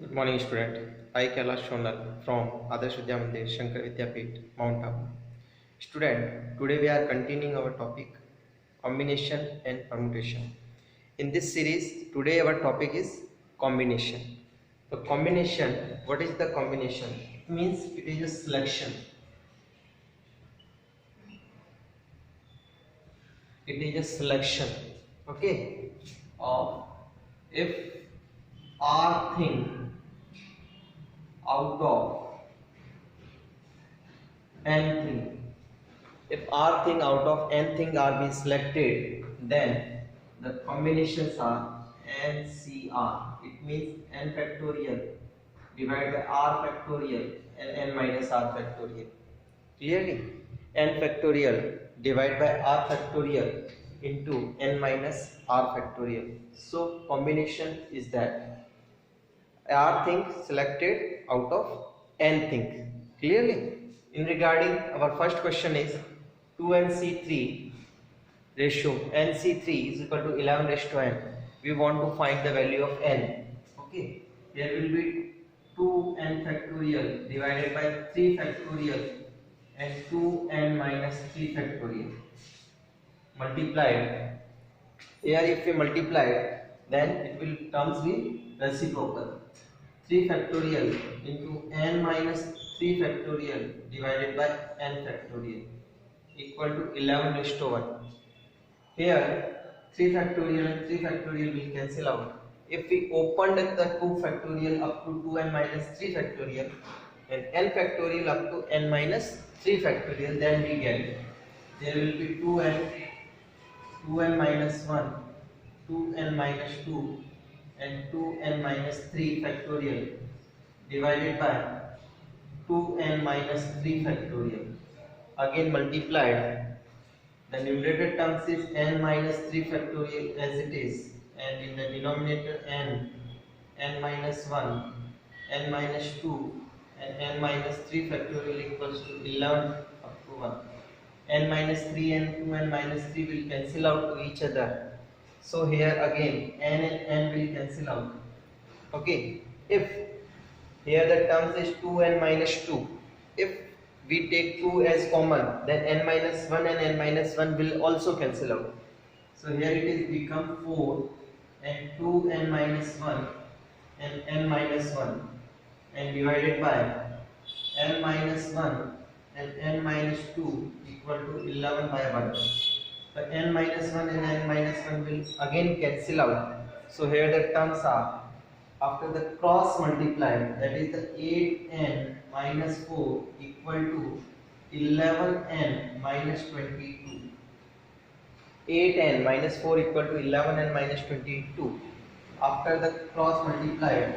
Good morning, student. I Kailash Shonal from Adarsh Vidya Mandir, Shankar Vidyapeeth, Mount Abu. Student, today we are continuing our topic combination and permutation. In this series, today our topic is combination. So combination, what is the combination? It means it is a selection. It is a selection, okay, of if R thing out of n thing. If R thing out of n thing are being selected, then the combinations are NCR. It means n factorial divided by R factorial and n minus R factorial. Clearly, n factorial divided by R factorial into n minus R factorial. So combination is that R thing selected out of n thing. Clearly, in regarding our first question is 2nC3 ratio nC3 is equal to 11 raised to n. We want to find the value of n. Okay, there will be 2n factorial divided by 3 factorial and 2n minus 3 factorial multiplied. Here if we multiply, then it will comes with reciprocal. 3 factorial into n minus 3 factorial divided by n factorial equal to 11 raised to 1. Here 3 factorial and 3 factorial will cancel out. If we opened the 2 factorial up to 2n minus 3 factorial and n factorial up to n minus 3 factorial, then we get there will be 2n minus 1, 2n minus 2 and 2n minus 3 factorial divided by 2n minus 3 factorial. Again multiplied, the numerator terms is n minus 3 factorial as it is, and in the denominator n minus 1, n minus 2 and n minus 3 factorial equals to 11 up to 1. N minus 3 and 2n minus 3 will cancel out to each other. So here again n and n will cancel out. Okay, if here the terms is 2n minus 2, if we take 2 as common, then n minus 1 and n minus 1 will also cancel out. So here it is become 4 and 2n minus 1 and n minus 1 and divided by n minus 1 and n minus 2 equal to 11 by 1. But n minus 1 and n minus 1 will again cancel out. So here the terms are, after the cross multiply, that is the 8n minus 4 equal to 11n minus 22. 8n minus 4 equal to 11n minus 22. After the cross multiply,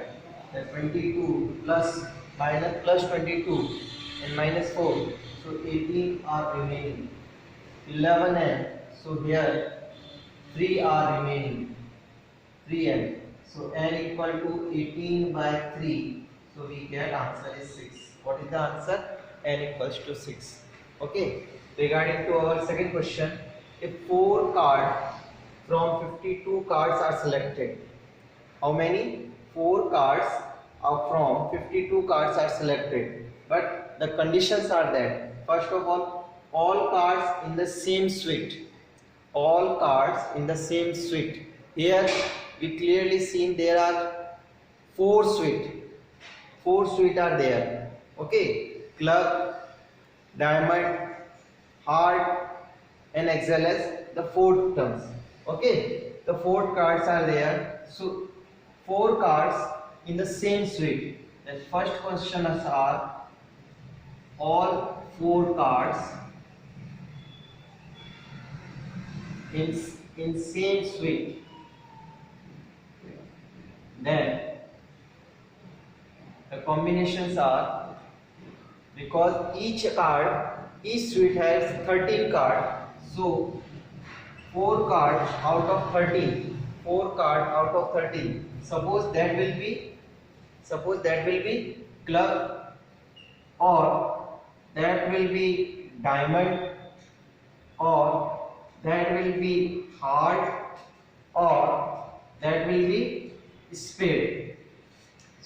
the 22 plus minus plus 22 and minus 4, so 18 are remaining. 11n, so here 3 are remaining, 3n. So n equal to 18 by 3. So we get answer is 6. What is the answer? N equals to 6. Okay. Regarding to our second question, if 4 cards from 52 cards are selected, how many? 4 cards from 52 cards are selected. But the conditions are that, first of all cards in the same suite. All cards in the same suite. Here we clearly seen there are 4 suite. 4 suite are there. Okay, club, diamond, heart, and as well as the 4 terms. Okay, the 4 cards are there. So 4 cards in the same suite. The first questions are all 4 cards in same suite. Then the combinations are, because each suite has 13 cards, so 4 cards out of 13, 4 cards out of 13. Suppose that will be club, or that will be diamond, or that will be heart, or that will be spade.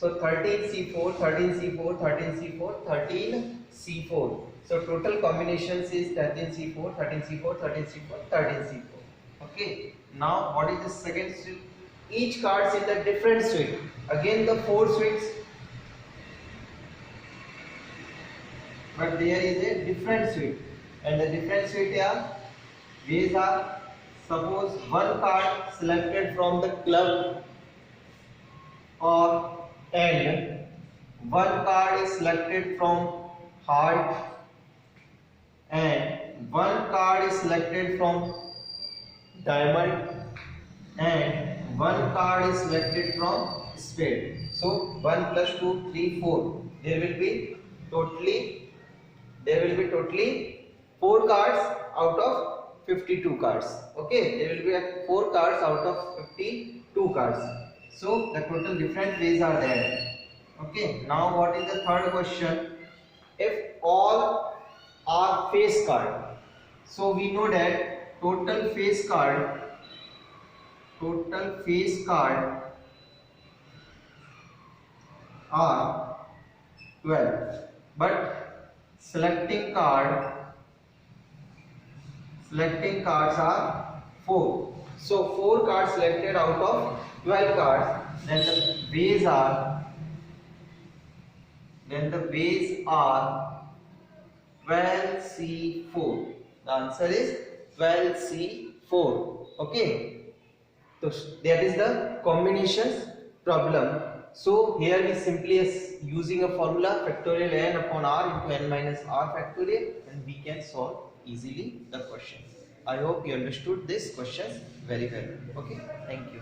So 13C4, 13C4, 13C4, 13C4. So total combinations is 13C4, 13C4, 13C4, 13C4. Okay. Now what is the second suite? Each cards in the different suite. Again the 4 suites, but there is a different suite, and the different suite ways are, suppose one card selected from the club or and one card is selected from heart and one card is selected from diamond and one card is selected from spade. So 1 plus 2, 3, 4. There will be totally 4 cards out of 52 cards. Okay, there will be 4 cards out of 52 cards. So the total different ways are there. Okay, now what is the third question? If all are face card, so we know that total face card are 12, but selecting cards are 4. So 4 cards selected out of 12 cards. Then the ways are 12C4. The answer is 12C4. Okay. So that is the combinations problem. So here we simply is using a formula factorial n upon r into n minus r factorial, and we can solve easily the question. I hope you understood this question very well. Okay, thank you.